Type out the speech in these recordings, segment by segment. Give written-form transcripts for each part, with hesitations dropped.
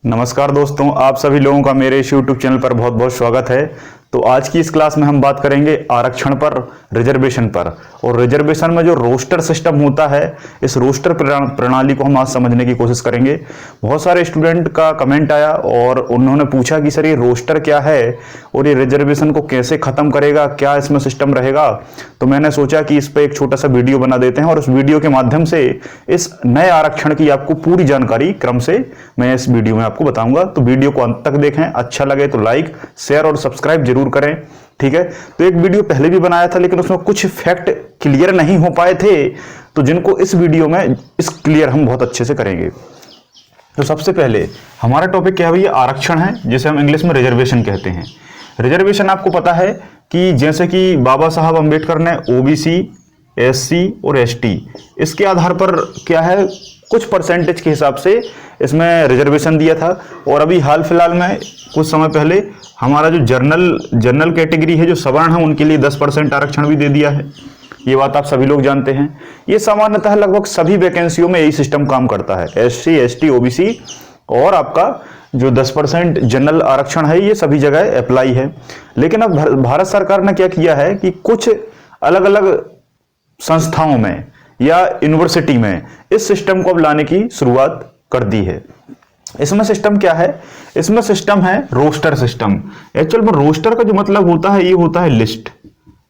नमस्कार दोस्तों, आप सभी लोगों का मेरे इस YouTube चैनल पर बहुत बहुत स्वागत है। तो आज की इस क्लास में हम बात करेंगे आरक्षण पर, रिजर्वेशन पर। और रिजर्वेशन में जो रोस्टर सिस्टम होता है, इस रोस्टर प्रणाली को हम आज समझने की कोशिश करेंगे। बहुत सारे स्टूडेंट का कमेंट आया और उन्होंने पूछा कि सर ये रोस्टर क्या है और ये रिजर्वेशन को कैसे खत्म करेगा, क्या इसमें सिस्टम रहेगा। तो मैंने सोचा कि इस पर एक छोटा सा वीडियो बना देते हैं और उस वीडियो के माध्यम से इस नए आरक्षण की आपको पूरी जानकारी क्रम से मैं इस वीडियो में आपको बताऊंगा। तो वीडियो को अंत तक देखें, अच्छा लगे तो लाइक, शेयर और सब्सक्राइब जरूर करें, ठीक है। तो एक वीडियो पहले भी बनाया था लेकिन उसमें कुछ फैक्ट क्लियर नहीं हो पाए थे, तो जिनको इस वीडियो में इस क्लियर हम बहुत अच्छे से करेंगे। तो सबसे पहले हमारा टॉपिक क्या है भैया, आरक्षण है, जिसे हम इंग्लिश में रिजर्वेशन कहते हैं। रिजर्वेशन आपको पता है कि जैसे कि बाबा साहब अंबेडकर ने ओबीसी, एससी और एसटी, इसके आधार पर क्या है, कुछ परसेंटेज के हिसाब से इसमें रिजर्वेशन दिया था। और अभी हाल फिलहाल में कुछ समय पहले हमारा जो जनरल कैटेगरी है, जो सवर्ण है, उनके लिए 10% आरक्षण भी दे दिया है। ये बात आप सभी लोग जानते हैं। ये सामान्यतः लगभग सभी वैकेंसियों में यही सिस्टम काम करता है। एससी, एसटी, ओबीसी और आपका जो 10% जनरल आरक्षण है, ये सभी जगह अप्लाई है। लेकिन अब भारत सरकार ने क्या किया है कि कुछ अलग अलग संस्थाओं में या यूनिवर्सिटी में इस सिस्टम को अब लाने की शुरुआत कर दी है। इसमें सिस्टम क्या है, इसमें सिस्टम है रोस्टर सिस्टम। एक्चुअल में रोस्टर का जो मतलब होता है, ये होता है लिस्ट।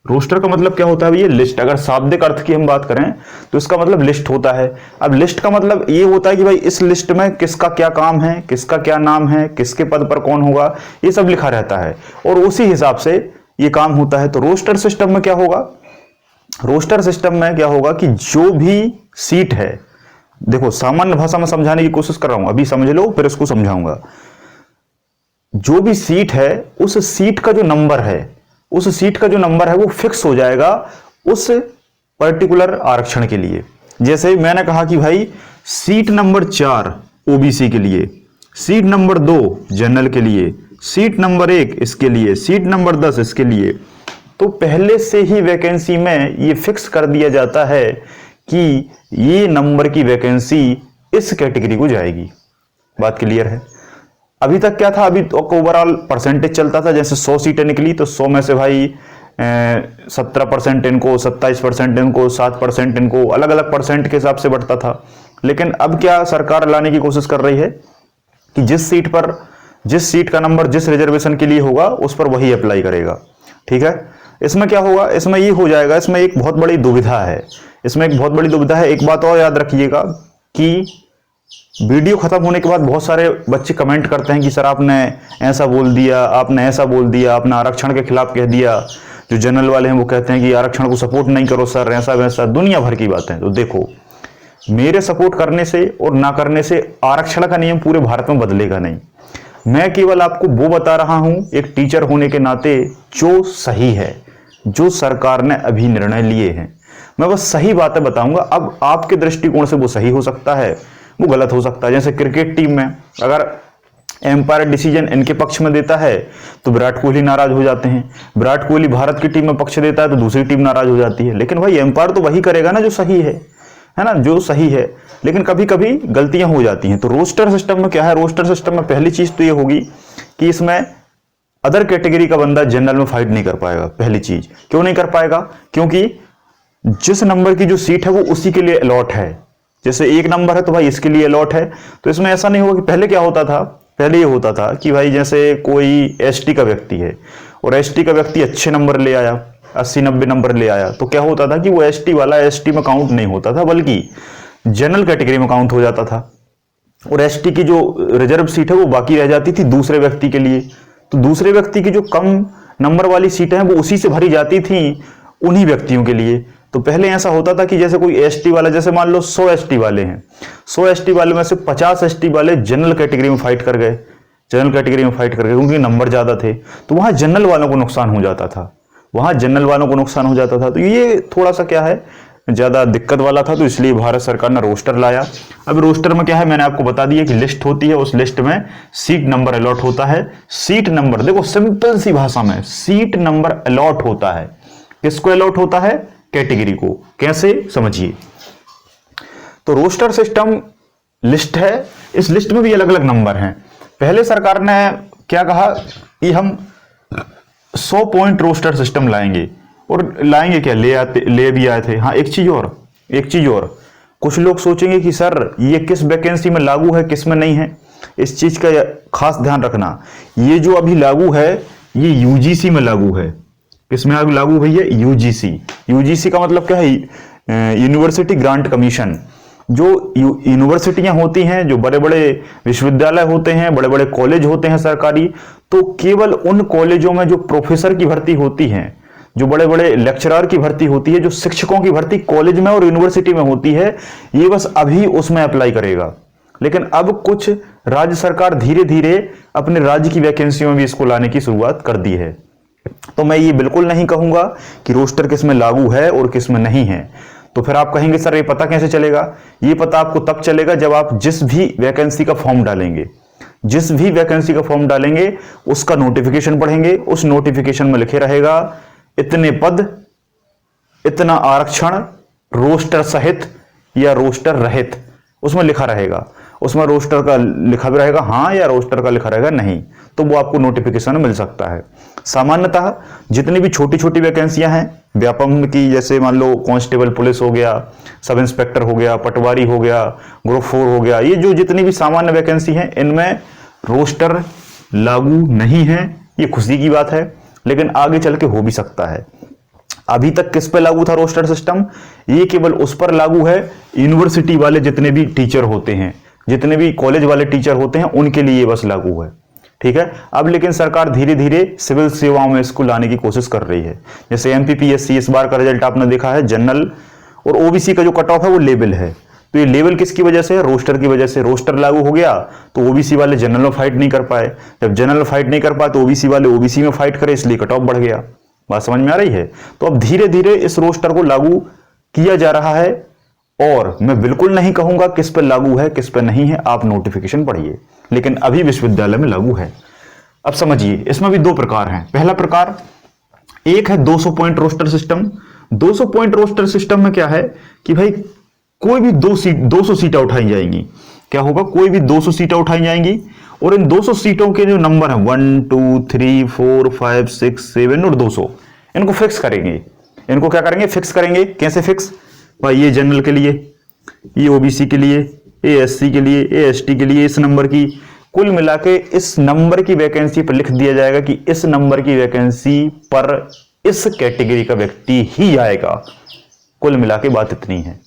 रोस्टर का मतलब क्या होता है, ये लिस्ट। अगर शाब्दिक अर्थ की हम बात करें तो इसका मतलब लिस्ट होता है। अब लिस्ट का मतलब ये होता है कि भाई इस लिस्ट में किसका क्या काम है, किसका क्या नाम है, किसके पद पर कौन होगा, ये सब लिखा रहता है और उसी हिसाब से ये काम होता है। तो रोस्टर सिस्टम में क्या होगा, रोस्टर सिस्टम में क्या होगा कि जो भी सीट है, देखो सामान्य भाषा में समझाने की कोशिश कर रहा हूं, अभी समझ लो फिर इसको समझाऊंगा। जो भी सीट है, उस सीट का जो नंबर है, उस सीट का जो नंबर है वो फिक्स हो जाएगा उस पर्टिकुलर आरक्षण के लिए। जैसे मैंने कहा कि भाई सीट नंबर 4 ओबीसी के लिए, सीट नंबर 2 जनरल के लिए, सीट नंबर 1 इसके लिए, सीट नंबर 10 इसके लिए। तो पहले से ही वैकेंसी में ये फिक्स कर दिया जाता है कि ये नंबर की वैकेंसी इस कैटेगरी को जाएगी। बात क्लियर है। अभी तक क्या था, अभी तो ओवरऑल परसेंटेज चलता था। जैसे 100 सीटें निकली तो 100 में से भाई 17% इनको, 27% इनको, 7% इनको, अलग अलग परसेंट के हिसाब से बढ़ता था। लेकिन अब क्या सरकार लाने की कोशिश कर रही है कि जिस सीट का नंबर जिस रिजर्वेशन के लिए होगा उस पर वही अप्लाई करेगा, ठीक है। इसमें क्या होगा, इसमें ये हो जाएगा, इसमें एक बहुत बड़ी दुविधा है, एक बात और याद रखिएगा कि वीडियो खत्म होने के बाद बहुत सारे बच्चे कमेंट करते हैं कि सर आपने ऐसा बोल दिया, आपने ऐसा बोल दिया, आपने आरक्षण के खिलाफ कह दिया। जो जनरल वाले हैं वो कहते हैं कि आरक्षण को सपोर्ट नहीं करो सर, ऐसा वैसा, दुनिया भर की बातें। तो देखो, मेरे सपोर्ट करने से और ना करने से आरक्षण का नियम पूरे भारत में बदलेगा नहीं। मैं केवल आपको वो बता रहा हूं एक टीचर होने के नाते जो सही है, जो सरकार ने अभी निर्णय लिए हैं, मैं बस सही बातें बताऊंगा। अब आपके दृष्टिकोण से वो सही हो सकता है, वो गलत हो सकता है। जैसे क्रिकेट टीम में अगर एम्पायर डिसीजन इनके पक्ष में देता है तो विराट कोहली नाराज हो जाते हैं, विराट कोहली भारत की टीम में पक्ष देता है तो दूसरी टीम नाराज हो जाती है। लेकिन भाई एम्पायर तो वही करेगा ना जो सही है ना, जो सही है। लेकिन कभी कभी गलतियां हो जाती हैं। तो रोस्टर सिस्टम में क्या है, रोस्टर सिस्टम में पहली चीज तो ये होगी कि इसमें अदर कैटेगरी का बंदा जनरल में फाइट नहीं कर पाएगा। पहली चीज, क्यों नहीं कर पाएगा, क्योंकि जिस नंबर की जो सीट है वो उसी के लिए अलॉट है। जैसे 1 नंबर है तो भाई इसके लिए अलॉट है। तो इसमें ऐसा नहीं होगा कि पहले क्या होता था, पहले ये होता था कि भाई जैसे कोई एसटी का व्यक्ति है और एसटी का व्यक्ति अच्छे नंबर ले आया, 80-90 नंबर ले आया, तो क्या होता था कि वो एसटी वाला एसटी में काउंट नहीं होता था, बल्कि जनरल कैटेगरी में काउंट हो जाता था। और एसटी की जो रिजर्व सीट है वो बाकी रह जाती थी दूसरे व्यक्ति के लिए। तो दूसरे व्यक्ति की जो कम नंबर वाली सीटें हैं वो उसी से भरी जाती थी उन्हीं व्यक्तियों के लिए। तो पहले ऐसा होता था कि जैसे कोई एसटी वाला, जैसे मान लो 100 एसटी वाले हैं, 100 एसटी वाले में से 50 एसटी वाले जनरल कैटेगरी में फाइट कर गए, क्योंकि नंबर ज्यादा थे। तो वहां जनरल वालों को नुकसान हो जाता था, तो ये थोड़ा सा क्या है, ज्यादा दिक्कत वाला था। तो इसलिए भारत सरकार ने रोस्टर लाया। अब रोस्टर में क्या है, मैंने आपको बता दिया कि लिस्ट होती है, उस लिस्ट में सीट नंबर अलॉट होता है। सीट नंबर, देखो सिंपल सी भाषा में, सीट नंबर अलॉट होता है। किसको अलॉट होता है, कैटेगरी को। कैसे, समझिए। तो रोस्टर सिस्टम लिस्ट है, इस लिस्ट में भी अलग अलग नंबर हैं। पहले सरकार ने क्या कहा कि हम 100 पॉइंट रोस्टर सिस्टम लाएंगे, और लाएंगे क्या, ले भी आए थे। हाँ, एक चीज और कुछ लोग सोचेंगे कि सर ये किस वैकेंसी में लागू है, किस में नहीं है। इस चीज का खास ध्यान रखना, ये जो अभी लागू है ये यूजीसी में लागू है। किस में लागू हुई है? यूजीसी का मतलब क्या है? University grant commission. जो यूनिवर्सिटियां होती हैं, जो बड़े बड़े विश्वविद्यालय होते हैं, बड़े बड़े कॉलेज होते हैं सरकारी, तो केवल उन कॉलेजों में जो प्रोफेसर की भर्ती होती है, जो बड़े बड़े लेक्चरर की भर्ती होती है, जो शिक्षकों की भर्ती कॉलेज में और यूनिवर्सिटी में होती है, ये बस अभी उसमें अप्लाई करेगा। लेकिन अब कुछ राज्य सरकार धीरे धीरे अपने राज्य की वैकेंसियों में भी इसको लाने की शुरुआत कर दी है। तो मैं ये बिल्कुल नहीं कहूंगा कि रोस्टर किस में लागू है और किस में नहीं है। तो फिर आप कहेंगे सर ये पता कैसे चलेगा? ये पता आपको तब चलेगा जब आप जिस भी वैकेंसी का फॉर्म डालेंगे, उसका नोटिफिकेशन पढ़ेंगे। उस नोटिफिकेशन में लिखे रहेगा इतने पद, इतना आरक्षण, रोस्टर सहित या रोस्टर रहित, उसमें लिखा रहेगा। उसमें रोस्टर का लिखा भी रहेगा हाँ, या रोस्टर का लिखा रहेगा नहीं, तो वो आपको नोटिफिकेशन मिल सकता है। सामान्यतः जितनी भी छोटी छोटी वैकेंसियां हैं व्यापम की, जैसे मान लो कांस्टेबल पुलिस हो गया, सब इंस्पेक्टर हो गया, पटवारी हो गया, ग्रुप 4 हो गया, ये जो जितनी भी सामान्य वैकेंसी हैं इनमें रोस्टर लागू नहीं है। ये खुशी की बात है, लेकिन आगे चल के हो भी सकता है। अभी तक किस पे लागू था रोस्टर सिस्टम? ये केवल उस पर लागू है यूनिवर्सिटी वाले जितने भी टीचर होते हैं, जितने भी कॉलेज वाले टीचर होते हैं, उनके लिए ये बस लागू है। ठीक है। अब लेकिन सरकार धीरे धीरे सिविल सेवाओं में इसको लाने की कोशिश कर रही है। जैसे एमपीपीएससी इस बार का रिजल्ट आपने देखा है, जनरल और ओबीसी का जो कट ऑफ है वो लेवल है। तो ये लेवल किसकी वजह से है? रोस्टर की वजह से। रोस्टर लागू हो गया तो ओबीसी वाले जनरल में फाइट नहीं कर पाए, जब जनरल फाइट नहीं कर पाए तो ओबीसी वाले ओबीसी में फाइट करे, इसलिए कट ऑफ बढ़ गया। बात समझ में आ रही है? तो अब धीरे धीरे इस रोस्टर को लागू किया जा रहा है, और मैं बिल्कुल नहीं कहूंगा किस पर लागू है किस पर नहीं है, आप नोटिफिकेशन पढ़िए, लेकिन अभी विश्वविद्यालय में लागू है। अब समझिए, इसमें भी 2 प्रकार हैं। पहला प्रकार, एक है 200 point roster system. 200 point roster system में क्या है कि भाई कोई भी 200 सीटें उठाई जाएंगी। क्या होगा? कोई भी 200 सीटें उठाई जाएंगी, और इन 200 सीटों के जो नंबर है 1 2 3 4 5 6 7 और 200, इनको फिक्स करेंगे। इनको क्या करेंगे? फिक्स करेंगे। कैसे फिक्स? भाई ये जनरल के लिए, ये ओबीसी के लिए, ये एससी के लिए, ये एसटी के लिए, इस नंबर की, कुल मिला के इस नंबर की वैकेंसी पर लिख दिया जाएगा कि इस नंबर की वैकेंसी पर इस कैटेगरी का व्यक्ति ही आएगा। कुल मिला के बात इतनी है।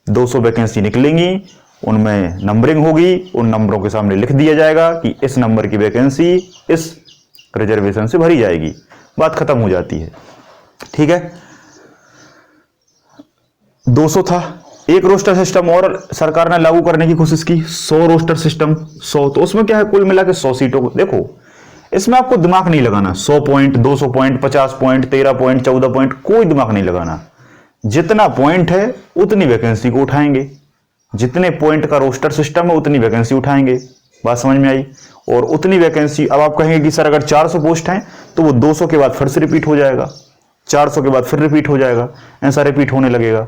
200 वैकेंसी निकलेंगी, उनमें नंबरिंग होगी, उन नंबरों के सामने लिख दिया जाएगा कि इस नंबर की वैकेंसी इस रिजर्वेशन से भरी जाएगी। बात खत्म हो जाती है। ठीक है। 200 था। एक रोस्टर सिस्टम और सरकार ने लागू करने की कोशिश की, 100 रोस्टर सिस्टम। 100 तो उसमें क्या है? कुल मिला के 100 सीटों को देखो, इसमें आपको दिमाग नहीं लगाना। 100 point, 200 point, 50 point, 13 point, 14 point, कोई दिमाग नहीं लगाना। जितना पॉइंट है उतनी वैकेंसी को उठाएंगे। जितने पॉइंट का रोस्टर सिस्टम है उतनी वैकेंसी उठाएंगे। बात समझ में आई? और उतनी वैकेंसी, अब आप कहेंगे कि सर अगर 400 पोस्ट हैं तो वो 200 के बाद फिर से रिपीट हो जाएगा, 400 के बाद फिर रिपीट हो जाएगा, ऐसा रिपीट होने लगेगा।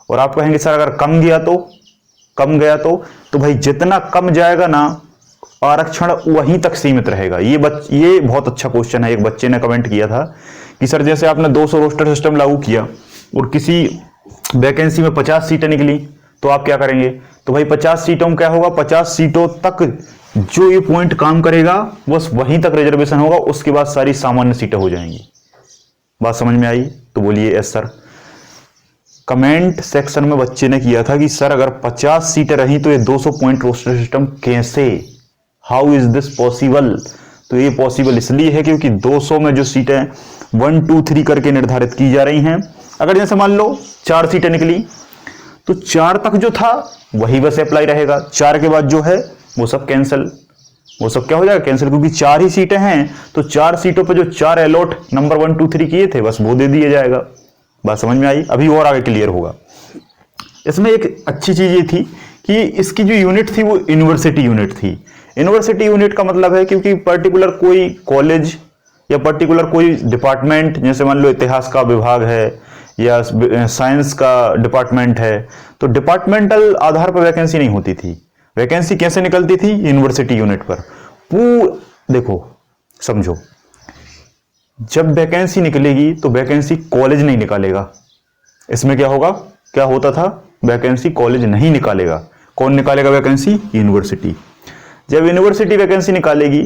और आप कहेंगे सर अगर कम गया तो भाई जितना कम जाएगा ना आरक्षण वहीं तक सीमित रहेगा। ये बहुत अच्छा क्वेश्चन है। एक बच्चे ने कमेंट किया था कि सर जैसे आपने 200 रोस्टर सिस्टम लागू किया और किसी वैकेंसी में 50 सीटें निकली तो आप क्या करेंगे? तो भाई 50 सीटों में क्या होगा? 50 सीटों तक जो ये पॉइंट काम करेगा बस वहीं तक रिजर्वेशन होगा, उसके बाद सारी सामान्य सीटें हो जाएंगी। बात समझ में आई? तो बोलिए यस सर। कमेंट सेक्शन में बच्चे ने किया था कि सर अगर 50 सीटें रही तो ये 200 पॉइंट रोस्टर सिस्टम कैसे, हाउ इज दिस पॉसिबल? तो ये पॉसिबल इसलिए है क्योंकि 200 में जो सीटें 1 2 3 करके निर्धारित की जा रही हैं, अगर जैसे मान लो 4 सीटें निकली तो 4 तक जो था वही बस अप्लाई रहेगा, 4 के बाद जो है वो सब कैंसिल, वो सब क्या हो जाएगा? कैंसिल, क्योंकि 4 ही सीटें हैं तो 4 सीटों पर जो 4 अलॉट नंबर 1 2 3 किए थे बस वो दे दिया जाएगा। बात समझ में आई? अभी और आगे क्लियर होगा। इसमें एक अच्छी चीज ये थी कि इसकी जो यूनिट थी वो यूनिवर्सिटी यूनिट थी। यूनिवर्सिटी यूनिट का मतलब है क्योंकि पर्टिकुलर कोई कॉलेज या पर्टिकुलर कोई डिपार्टमेंट, जैसे मान लो इतिहास का विभाग है या साइंस का डिपार्टमेंट है, तो डिपार्टमेंटल आधार पर वैकेंसी नहीं होती थी। वैकेंसी कैसे निकलती थी? यूनिवर्सिटी यूनिट पर। देखो समझो, जब वैकेंसी निकलेगी तो वैकेंसी कॉलेज नहीं निकालेगा। इसमें क्या होगा, क्या होता था, वैकेंसी कॉलेज नहीं निकालेगा। कौन निकालेगा वैकेंसी? यूनिवर्सिटी। जब यूनिवर्सिटी वैकेंसी निकालेगी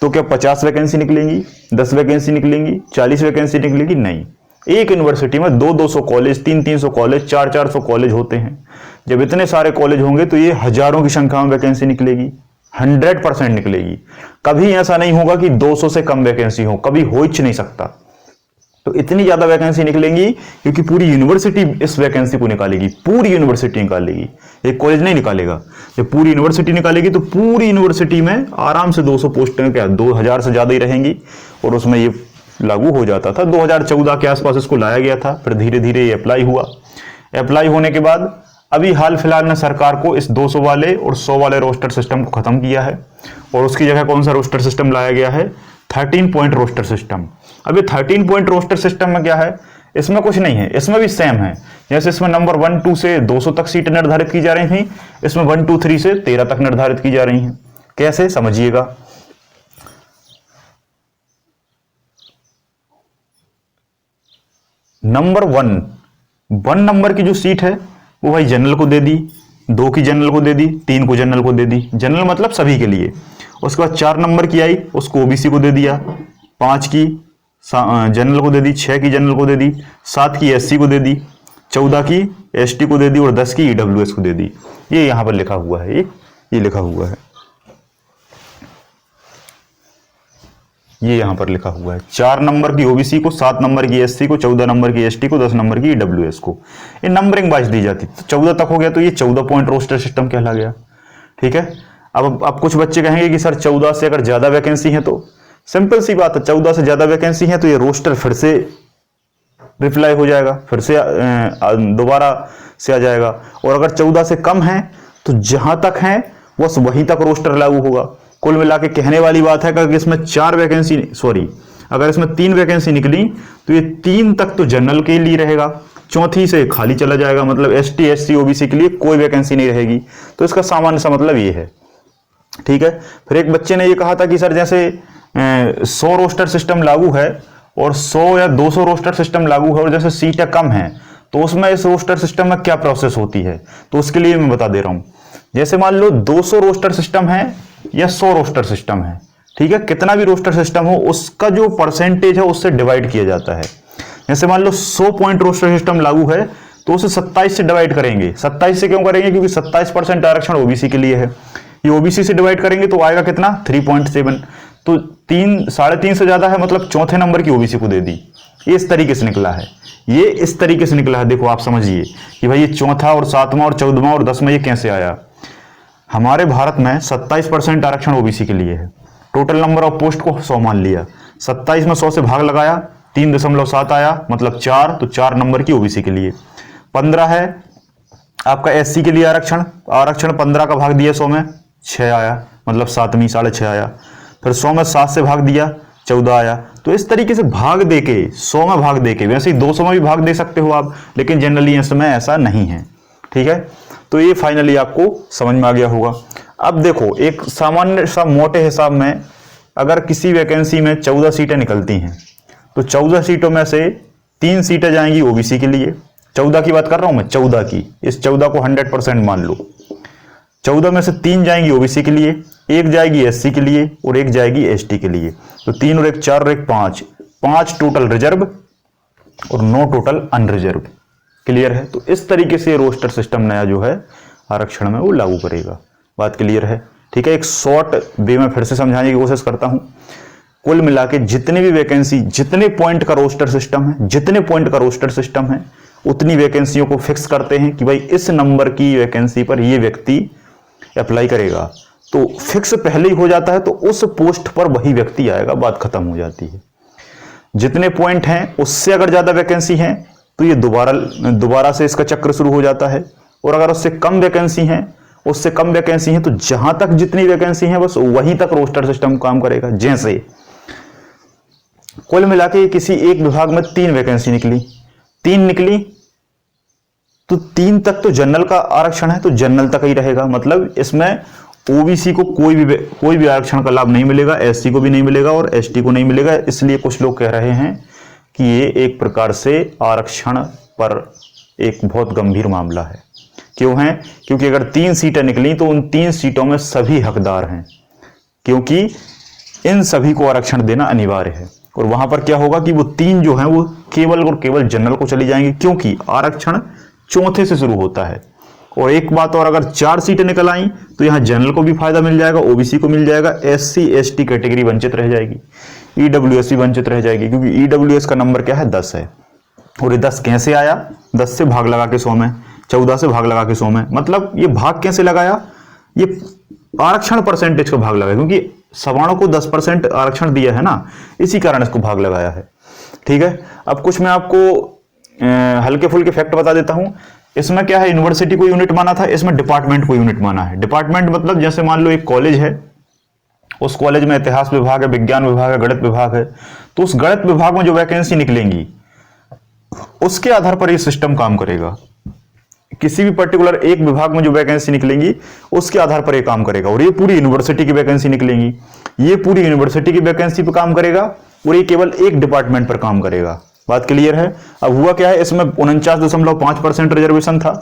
तो क्या 50 वैकेंसी निकलेंगी, 10 वैकेंसी निकलेंगी, 40 वैकेंसी निकलेगी? नहीं। एक यूनिवर्सिटी में 200-200 कॉलेज, 300-300 कॉलेज, 400-400 कॉलेज होते हैं। जब इतने सारे कॉलेज होंगे तो ये हजारों की संख्या में वैकेंसी निकलेगी, 100% निकलेगी। कभी ऐसा नहीं होगा कि 200 से कम वैकेंसी हो, कभी हो ही नहीं सकता। तो इतनी ज्यादा वैकेंसी निकलेंगी क्योंकि पूरी यूनिवर्सिटी इस वैकेंसी को निकालेगी, पूरी यूनिवर्सिटी निकालेगी, एक कॉलेज नहीं निकालेगा। जब पूरी यूनिवर्सिटी निकालेगी तो पूरी यूनिवर्सिटी में आराम से 200 पोस्टें, क्या 2000 से ज्यादा ही रहेंगी। और उसमें ये लागू हो जाता था। 2014 के आसपास इसको लाया गया था, फिर धीरे धीरे ये अप्लाई हुआ। अप्लाई होने के बाद अभी हाल फिलहाल में सरकार को इस 200 वाले और 100 वाले रोस्टर सिस्टम को खत्म किया है और उसकी जगह कौन सा रोस्टर सिस्टम लाया गया है? 13 पॉइंट रोस्टर सिस्टम। अब ये 13 पॉइंट रोस्टर सिस्टम में क्या है, इसमें कुछ नहीं है, इसमें भी सेम है। जैसे इसमें नंबर 1, 2 से 200 तक सीटें निर्धारित की जा रही थी, इसमें 1, 2, 3 से 13 तक निर्धारित की जा रही हैं। कैसे, समझिएगा। नंबर 1 नंबर की जो सीट है वो भाई जनरल को दे दी, 2 की जनरल को दे दी, 3 को जनरल को दे दी। जनरल मतलब सभी के लिए। उसके बाद 4 नंबर की आई, उसको ओबीसी को दे दिया, 5 की जनरल को दे दी, 6 की जनरल को दे दी, 7 की एससी को दे दी, 14 की एसटी को दे दी और 10 की ईडब्ल्यूएस को दे दी। ये यहां पर लिखा हुआ है, ये लिखा हुआ है, ये यहां पर लिखा हुआ है। 4 नंबर की ओबीसी को, 7 नंबर की एससी को, 14 नंबर की एसटी को, 10 नंबर की ईडब्ल्यूएस को। ये नंबरिंग वाइज दी जाती, तो 14 तक हो गया तो ये 14 पॉइंट रोस्टर सिस्टम कहला गया। ठीक है। अब कुछ बच्चे कहेंगे कि सर 14 से अगर ज्यादा वैकेंसी है तो सिंपल सी बात है, 14 से ज्यादा वैकेंसी है तो ये रोस्टर फिर से रिप्लाई हो जाएगा, फिर से दोबारा से आ जाएगा। और अगर 14 से कम है तो जहां तक है बस वहीं तक रोस्टर लागू होगा। कुल मिला के कहने वाली बात है कि इसमें 4 वैकेंसी, सॉरी, अगर इसमें 3 वैकेंसी निकली तो ये 3 तक तो जनरल के लिए रहेगा, चौथी से खाली चला जाएगा। मतलब एसटी, एससी, ओबीसी के लिए कोई वैकेंसी नहीं रहेगी। तो इसका सामान्य सा मतलब ये है। ठीक है। फिर एक बच्चे ने ये कहा था कि सर जैसे 100 रोस्टर सिस्टम लागू है और 100 या 200 रोस्टर सिस्टम लागू है और जैसे सीटें कम हैं तो उसमें इस रोस्टर सिस्टम में क्या प्रोसेस होती है, तो उसके लिए मैं बता दे रहा हूं। जैसे मान लो 200 रोस्टर सिस्टम है या 100 रोस्टर सिस्टम है, ठीक है, कितना भी रोस्टर सिस्टम हो उसका जो परसेंटेज है उससे डिवाइड किया जाता है। जैसे मान लो 100 पॉइंट रोस्टर सिस्टम लागू है तो उसे 27 से डिवाइड करेंगे। 27 से क्यों करेंगे? क्योंकि 27% आरक्षण ओबीसी के लिए है। ये ओबीसी से डिवाइड करेंगे तो आएगा कितना? 3.7। तो 3.5 से ज्यादा है, मतलब चौथे नंबर की ओबीसी को दे दी। ये इस तरीके से निकला है, ये इस तरीके से निकला है। देखो आप समझिए कि भाई ये चौथा और 7वां और 14वां और 10वां ये कैसे आया। हमारे भारत में 27% आरक्षण ओबीसी के लिए है। टोटल नंबर ऑफ पोस्ट को 100 मान लिया, 27 में 100 से भाग लगाया, 3.7 आया, मतलब 4, तो 4 नंबर की ओबीसी के लिए। 15 है आपका एससी के लिए आरक्षण, 15 का भाग दिया 100 में, 6 आया, मतलब 7वीं 6.5 आया। फिर 100 में 7 से भाग दिया, 14 आया। तो इस तरीके से भाग देके, 100 में भाग देके, वैसे ही 200 में भी भाग दे सकते हो आप, लेकिन जनरली इसमें ऐसा नहीं है। ठीक है। तो ये फाइनली आपको समझ में आ गया होगा। अब देखो एक सामान्य सा मोटे हिसाब में, अगर किसी वैकेंसी में 14 सीटें निकलती हैं तो 14 सीटों में से 3 सीटें जाएंगी ओबीसी के लिए। 14 की बात कर रहा हूं मैं, 14 की, इस 14 को 100% मान लो। 14 में से 3 जाएंगी ओबीसी के लिए, 1 जाएगी एससी के लिए और 1 जाएगी एसटी के लिए। तो 3 और 1 4 और 1 5, 5 टोटल रिजर्व और 9 टोटल अनरिजर्व। क्लियर है। तो इस तरीके से रोस्टर सिस्टम नया जो है आरक्षण में वो लागू करेगा। बात क्लियर है। ठीक है। एक शॉर्ट वे में फिर से समझाने की कोशिश करता हूं। कुल मिला के जितनी भी वैकेंसी, जितने पॉइंट का रोस्टर सिस्टम है, जितने पॉइंट का रोस्टर सिस्टम है, उतनी वैकेंसियों को फिक्स करते हैं कि भाई इस नंबर की वैकेंसी पर ये व्यक्ति अप्लाई करेगा। तो फिक्स पहले ही हो जाता है तो उस पोस्ट पर वही व्यक्ति आएगा, बात खत्म हो जाती है। जितने पॉइंट हैं उससे अगर ज्यादा वैकेंसी है तो ये दोबारा से इसका चक्र शुरू हो जाता है। और अगर उससे कम वैकेंसी है तो जहां तक जितनी वैकेंसी है बस वहीं तक रोस्टर सिस्टम काम करेगा। जैसे कुल मिला के किसी एक विभाग में 3 वैकेंसी निकली, 3 निकली तो 3 तक तो जनरल का आरक्षण है तो जनरल तक ही रहेगा। मतलब इसमें ओबीसी को कोई भी आरक्षण का लाभ नहीं मिलेगा, एससी को भी नहीं मिलेगा और एसटी को नहीं मिलेगा। इसलिए कुछ लोग कह रहे हैं कि ये एक प्रकार से आरक्षण पर एक बहुत गंभीर मामला है। क्यों है? क्योंकि अगर 3 सीटें निकली तो उन 3 सीटों में सभी हकदार हैं, क्योंकि इन सभी को आरक्षण देना अनिवार्य है। और वहां पर क्या होगा कि वो 3 जो हैं वो केवल और केवल जनरल को चली जाएंगी, क्योंकि आरक्षण चौथे से शुरू होता है। और एक बात और, अगर 4 सीटें निकल आई तो यहां जनरल को भी फायदा मिल जाएगा, ओबीसी को मिल जाएगा, एससी एसटी कैटेगरी वंचित रह जाएगी, ईडब्ल्यूएस भी वंचित रह जाएगी, क्योंकि ईडब्ल्यूएस का नंबर क्या है? 10 है। और ये 10 कैसे आया? 10 से भाग लगा के 100 में, 14 से भाग लगा के 100 में। मतलब ये भाग कैसे लगाया? ये आरक्षण परसेंटेज को भाग लगाया, क्योंकि सवर्णों को 10% आरक्षण दिया है ना, इसी कारण इसको भाग लगाया है। ठीक है, अब कुछ मैं आपको हल्के फुल्के फैक्ट बता देता हूं। इसमें क्या है, यूनिवर्सिटी को यूनिट माना था, इसमें डिपार्टमेंट को यूनिट माना है। डिपार्टमेंट मतलब जैसे मान लो एक कॉलेज है, उस कॉलेज में इतिहास विभाग है, विज्ञान विभाग है, गणित विभाग है, तो उस गणित विभाग में जो वैकेंसी निकलेंगी उसके आधार पर ये सिस्टम काम करेगा। किसी भी पर्टिकुलर एक विभाग में जो वैकेंसी निकलेंगी उसके आधार पर ये काम करेगा। और ये पूरी यूनिवर्सिटी की वैकेंसी निकलेंगी, ये पूरी यूनिवर्सिटी की वैकेंसी पर काम करेगा और ये केवल एक डिपार्टमेंट पर काम करेगा। बात क्लियर है? अब हुआ क्या है, इसमें 49.5% रिजर्वेशन था।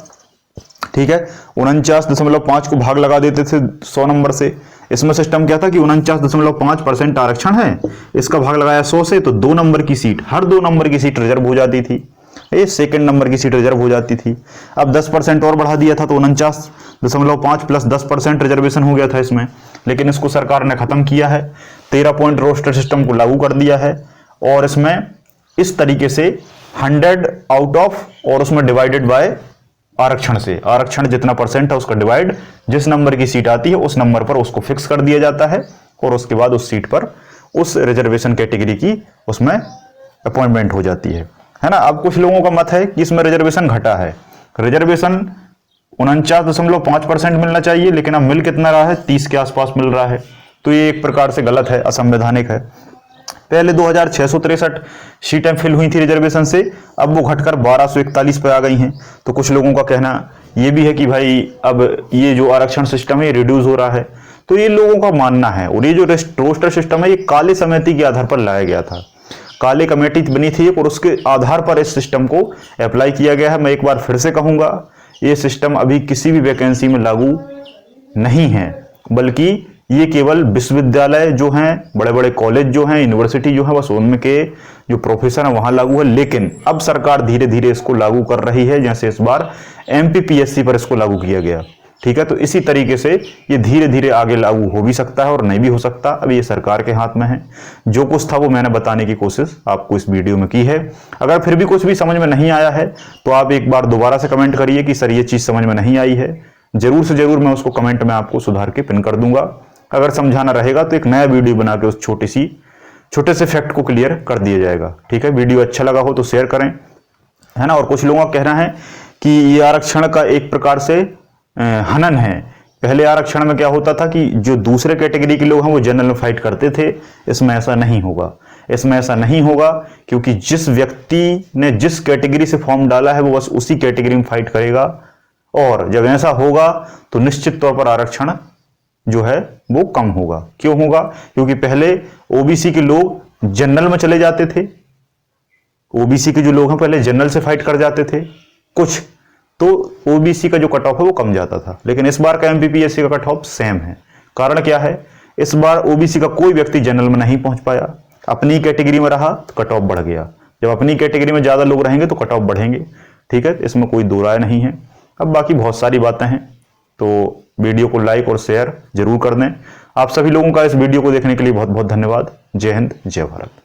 ठीक है, 49.5 को भाग लगा देते थे 100 नंबर से। इसमें सिस्टम क्या था कि 49.5% आरक्षण है, इसका भाग लगाया 100 से, तो 2 नंबर की सीट, हर 2 नंबर की सीट रिजर्व हो जाती थी, ये सेकंड नंबर की सीट रिजर्व हो जाती थी। अब 10% और बढ़ा दिया था तो 49.5 प्लस 10% रिजर्वेशन हो गया था इसमें। लेकिन इसको सरकार ने खत्म किया है, 13 पॉइंट रोस्टर सिस्टम को लागू कर दिया है। और इसमें इस तरीके से 100 आउट ऑफ और उसमें डिवाइडेड बाय आरक्षण से, आरक्षण जितना परसेंट है उसका डिवाइड, जिस नंबर की सीट आती है उस नंबर पर उसको फिक्स कर दिया जाता है और उसके बाद उस सीट पर उस रिजर्वेशन कैटेगरी की उसमें अपॉइंटमेंट हो जाती है ना। अब कुछ लोगों का मत है कि इसमें रिजर्वेशन घटा है। रिजर्वेशन 49.5% मिलना चाहिए, लेकिन अब मिल कितना रहा है? 30 के आसपास मिल रहा है। तो ये एक प्रकार से गलत है, असंवैधानिक है। पहले 2663 सीटें फिल हुई थी रिजर्वेशन से, अब वो घटकर 1241 पे आ गई हैं। तो कुछ लोगों का कहना ये भी है कि भाई अब ये जो आरक्षण सिस्टम है ये रिड्यूस हो रहा है, तो ये लोगों का मानना है। और ये जो रोस्टर सिस्टम है ये काले समिति के आधार पर लाया गया था, काले कमेटी बनी थी और उसके आधार पर इस सिस्टम को अप्लाई किया गया है। मैं एक बार फिर से कहूंगा, ये सिस्टम अभी किसी भी वैकेंसी में लागू नहीं है, बल्कि ये केवल विश्वविद्यालय जो हैं, बड़े बड़े कॉलेज जो हैं, यूनिवर्सिटी जो है, बस उनके जो प्रोफेसर है वहां लागू है। लेकिन अब सरकार धीरे धीरे इसको लागू कर रही है, जैसे इस बार एमपीपीएससी पर इसको लागू किया गया। ठीक है, तो इसी तरीके से ये धीरे धीरे आगे लागू हो भी सकता है और नहीं भी हो सकता, अब ये सरकार के हाथ में है। जो कुछ था वो मैंने बताने की कोशिश आपको इस वीडियो में की है। अगर फिर भी कुछ भी समझ में नहीं आया है तो आप एक बार दोबारा से कमेंट करिए कि सर ये चीज समझ में नहीं आई है। जरूर से जरूर मैं उसको कमेंट में आपको सुधार के पिन कर दूंगा। अगर समझाना रहेगा तो एक नया वीडियो बना के उस छोटे से फैक्ट को क्लियर कर दिया जाएगा। ठीक है, वीडियो अच्छा लगा हो तो शेयर करें, है ना। और कुछ लोगों का कहना है कि ये आरक्षण का एक प्रकार से हनन है। पहले आरक्षण में क्या होता था कि जो दूसरे कैटेगरी के लोग हैं वो जनरल में फाइट करते थे, इसमें ऐसा नहीं होगा। इसमें ऐसा नहीं होगा, क्योंकि जिस व्यक्ति ने जिस कैटेगरी से फॉर्म डाला है वो बस उसी कैटेगरी में फाइट करेगा। और जब ऐसा होगा तो निश्चित तौर पर आरक्षण जो है वो कम होगा। क्यों होगा? क्योंकि पहले ओबीसी के लोग जनरल में चले जाते थे, ओबीसी के जो लोग हैं पहले जनरल से फाइट कर जाते थे कुछ, तो ओबीसी का जो कट ऑफ है वो कम जाता था। लेकिन इस बार का एमपीपीएससी का कट ऑफ सेम है। कारण क्या है? इस बार ओबीसी का कोई व्यक्ति जनरल में नहीं पहुंच पाया, अपनी कैटेगरी में रहा तो कट ऑफ बढ़ गया। जब अपनी कैटेगरी में ज्यादा लोग रहेंगे तो कट ऑफ बढ़ेंगे। ठीक है, इसमें कोई दो राय नहीं है। अब बाकी बहुत सारी बातें हैं, तो वीडियो को लाइक और शेयर जरूर कर दें। आप सभी लोगों का इस वीडियो को देखने के लिए बहुत बहुत धन्यवाद। जय हिंद, जय भारत।